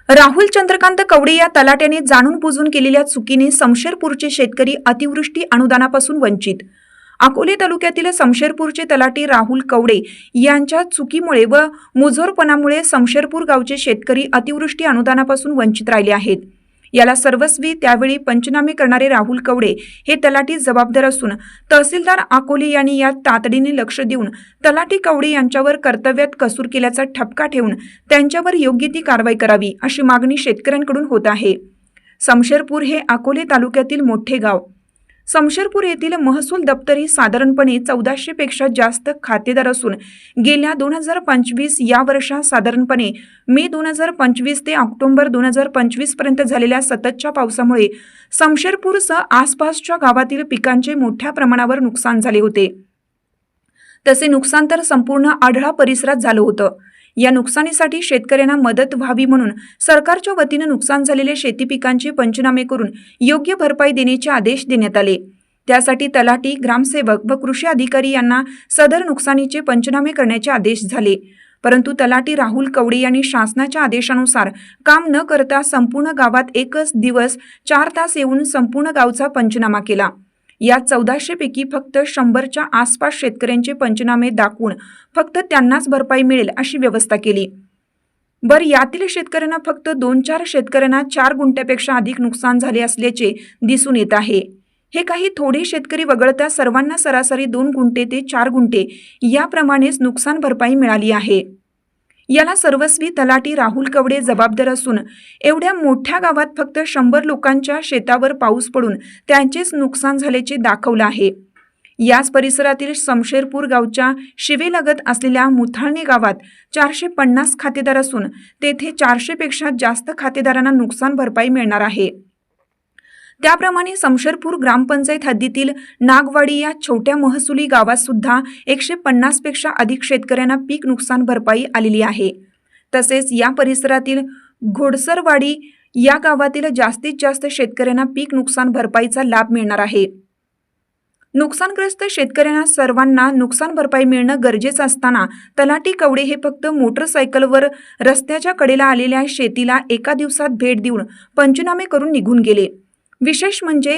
राहुल चंद्रकांत कवडे या तलाट्याने जाणून बुजून केलेल्या चुकीने समशेरपूरचे शेतकरी अतिवृष्टी अनुदानापासून वंचित। अकोले तालुक्यातील समशेरपूरचे तलाठी राहुल कवडे यांच्या चुकीमुळे व मुजोरपणामुळे समशेरपूर गावचे शेतकरी अतिवृष्टी अनुदानापासून वंचित राहिले आहेत। याला सर्वस्वी त्यावेळी पंचनामे करणारे राहुल कवडे हे तलाठी जबाबदार असून तहसीलदार अकोले यांनी यात तातडीने लक्ष देऊन तलाठी कवडे यांच्यावर कर्तव्यात कसूर केल्याचा ठपका ठेवून त्यांच्यावर योग्य ती कारवाई करावी अशी मागणी शेतकऱ्यांकडून होत आहे। समशेरपूर हे अकोले तालुक्यातील मोठे गाव। समशेरपूर येथील महसूल दप्तरी साधारणपणे 1400 पेक्षा जास्त खातेदार असून गेल्या 2025 या वर्षात साधारणपणे मे 2025 ते ऑक्टोबर 2025 पर्यंत झालेल्या सततच्या पावसामुळे समशेरपूरसह आसपासच्या गावातील पिकांचे मोठ्या प्रमाणावर नुकसान झाले होते। तसे नुकसान तर संपूर्ण आढळा परिसरात झालं होतं। या नुकसानीसाठी शेतकऱ्यांना मदत व्हावी म्हणून सरकारच्या वतीने नुकसान झालेले शेती पिकांचे पंचनामे करून योग्य भरपाई देण्याचे आदेश देण्यात आले। त्यासाठी तलाठी, ग्रामसेवक व कृषी अधिकारी यांना सदर नुकसानीचे पंचनामे करण्याचे आदेश झाले। परंतु तलाठी राहुल कवडे यांनी शासनाच्या आदेशानुसार काम न करता संपूर्ण गावात एकच दिवस 4 तास येऊन संपूर्ण गावचा पंचनामा केला। या 1400 पैकी फक्त 100च्या आसपास शेतकऱ्यांचे पंचनामे दाखवून फक्त त्यांनाच भरपाई मिळेल अशी व्यवस्था केली। यातील शेतकऱ्यांना फक्त 2-4 शेतकऱ्यांना 4 गुंठ्यापेक्षा अधिक नुकसान झाले असल्याचे दिसून येत आहे। हे काही थोडे शेतकरी वगळता सर्वांना सरासरी 2 गुंठे ते 4 गुंठे याप्रमाणेच नुकसान भरपाई मिळाली आहे। याला सर्वस्वी तलाठी राहुल कवडे जबाबदार असून एवढ्या मोठ्या गावात फक्त 100 लोकांच्या शेतावर पाऊस पडून त्यांचेच नुकसान झाल्याचे दाखवलं आहे। याच परिसरातील समशेरपूर गावच्या शिवेलगत असलेल्या मुथाळणे गावात 450 खातेदार असून तेथे 400 पेक्षा जास्त खातेदारांना नुकसान भरपाई मिळणार आहे। त्याप्रमाणे समशेरपूर ग्रामपंचायत हद्दीतील नागवाडी या छोट्या महसुली गावात सुद्धा 150 पेक्षा अधिक शेतकऱ्यांना पीक नुकसान भरपाई आलेली आहे। तसेच या परिसरातील घोडसरवाडी या गावातील जास्तीत जास्त शेतकऱ्यांना पीक नुकसान भरपाईचा लाभ मिळणार आहे। नुकसानग्रस्त शेतकऱ्यांना सर्वांना नुकसान भरपाई मिळणं गरजेचं असताना तलाठी कवडे हे फक्त मोटरसायकलवर रस्त्याच्या कडेला आलेल्या शेतीला एका दिवसात भेट देऊन पंचनामे करून निघून गेले। विशेष म्हणजे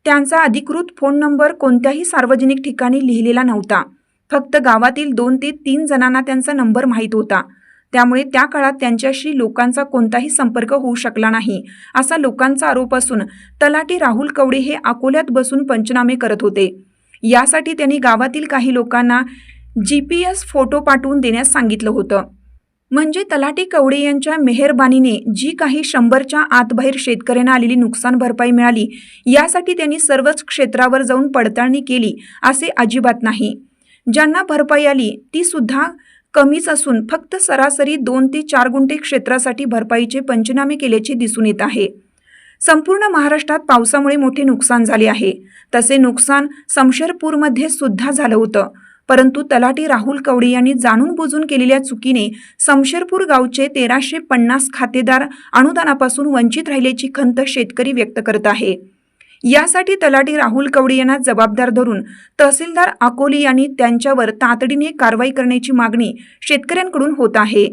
त्यांचा अधिकृत फोन नंबर कोणत्याही सार्वजनिक ठिकाणी लिहिलेला नव्हता। फक्त गावातील 2 ते 3 जणांना त्यांचा नंबर माहीत होता। त्यामुळे त्या काळात त्यांच्याशी लोकांचा कोणताही संपर्क होऊ शकला नाही असा लोकांचा आरोप असून तलाठी राहुल कवडे हे अकोल्यात बसून पंचनामे करत होते। यासाठी त्यांनी गावातील काही लोकांना GPS फोटो पाठवून देण्यास सांगितलं होतं। म्हणजे तलाठी कवडे यांच्या मेहरबानीने जी काही 100च्या आतबाहेर शेतकऱ्यांना आलेली नुकसान भरपाई मिळाली यासाठी त्यांनी सर्वच क्षेत्रावर जाऊन पडताळणी केली असे अजिबात नाही। ज्यांना भरपाई आली ती सुद्धा कमीच असून फक्त सरासरी 2 ते 4 गुंठे क्षेत्रासाठी भरपाईचे पंचनामे केल्याचे दिसून येत आहे। संपूर्ण महाराष्ट्रात पावसामुळे मोठे नुकसान झाले आहे। तसे नुकसान समशेरपूरमध्ये सुद्धा झालं होतं। परंतु तलाठी राहुल कवडे यांनी जाणून बुजून केलेल्या चुकीने समशेरपूर गावचे 1350 खातेदार अनुदानापासून वंचित राहिल्याची खंत शेतकरी व्यक्त करत आहे। यासाठी तलाठी राहुल कवडे यांना जबाबदार धरून तहसीलदार अकोले यांनी त्यांच्यावर तातडीने कारवाई करण्याची मागणी शेतकऱ्यांकडून होत आहे।